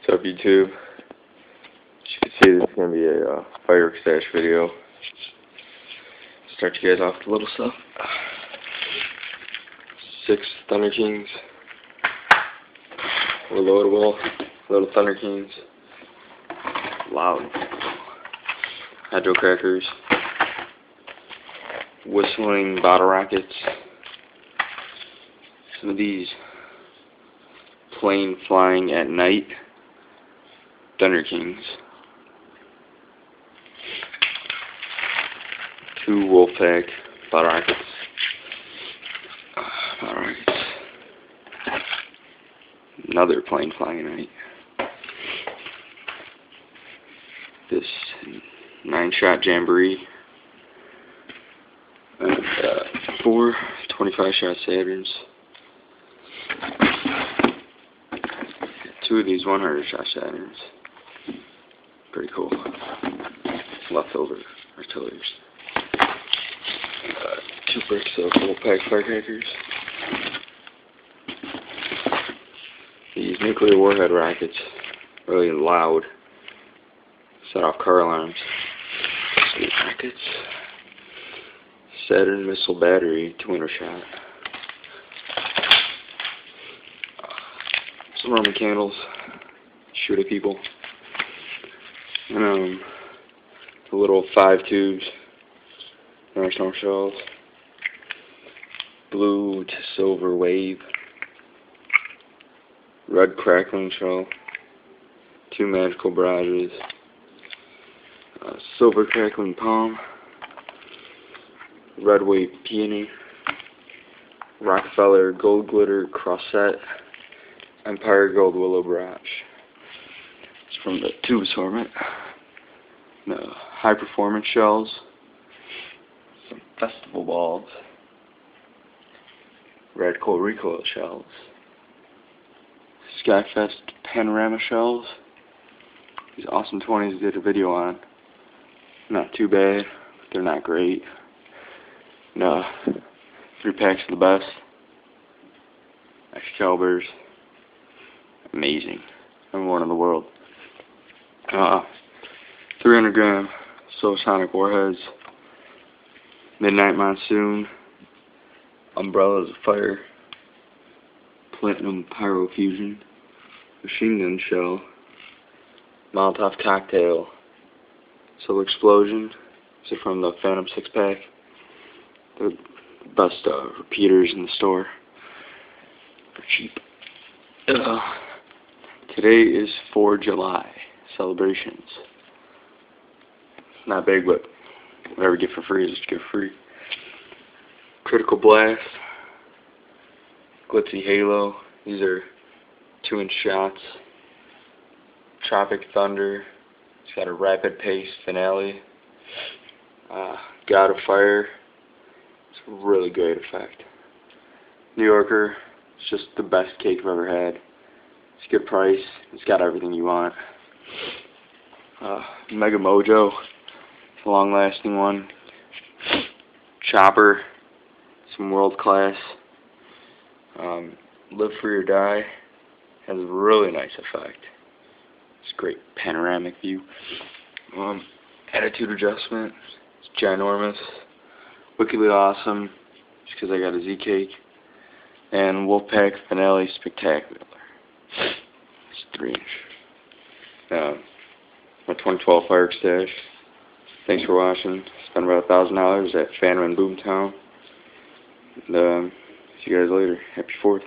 What's up, YouTube? As you can see, this is going to be a fireworks stash video. Start you guys off with a little stuff. 6 Thunder Kings. Reloadable. Little Thunder Kings. Loud. Hydro crackers. Whistling bottle rockets. Some of these plane flying at night Thunder Kings. 2 Wolfpack bottle rockets. Another plane flying at night. This 9-shot Jamboree. And 4 25-shot Saturns. 2 of these 100-shot Saturns. Pretty cool. Leftover artilleries. 2 bricks of Wolfpack firecrackers. These nuclear warhead rockets, really loud, set off car alarms. Sweet rockets. Saturn missile battery, 200-shot. Some Roman candles, shoot at people. And the little 5 tubes, national shells. Blue to silver wave. Red crackling shell. 2 magical barrages. Silver crackling palm. Red wave peony. Rockefeller gold glitter crossette. Empire gold willow barrage. It's from the tube assortment. The high performance shells. Some festival balls. Red coal recoil shells. Skyfest panorama shells. These awesome 20s did a video on. Not too bad, but they're not great. No, 3 packs of the best. Excaliburs. Amazing. #1 in the world. 300 gram subsonic warheads. Midnight monsoon. Umbrellas of fire. Platinum pyro fusion. Machine gun shell. Molotov cocktail. Silver explosion. These are from the Phantom 6-pack. They're the best repeaters in the store. They're cheap. Today is 4 July. Celebrations. Not big, but whatever you get for free is what you get for free. Critical Blast. Glitzy Halo. These are 2-inch shots. Tropic Thunder. It's got a rapid pace finale. God of Fire. It's a really great effect. New Yorker. It's just the best cake I've ever had. It's a good price. It's got everything you want. Mega Mojo. It's a long-lasting one. Chopper. Some world class. Live Free or Die. Has a really nice effect. It's a great panoramic view. Attitude Adjustment. It's ginormous. Wickedly Awesome. Just because I got a Z-Cake. And Wolfpack Finale Spectacular. It's 3-inch. My 2012 fireworks stash. Thanks for watching. Spent about $1,000 at Phantom in Boomtown. And see you guys later. Happy 4th.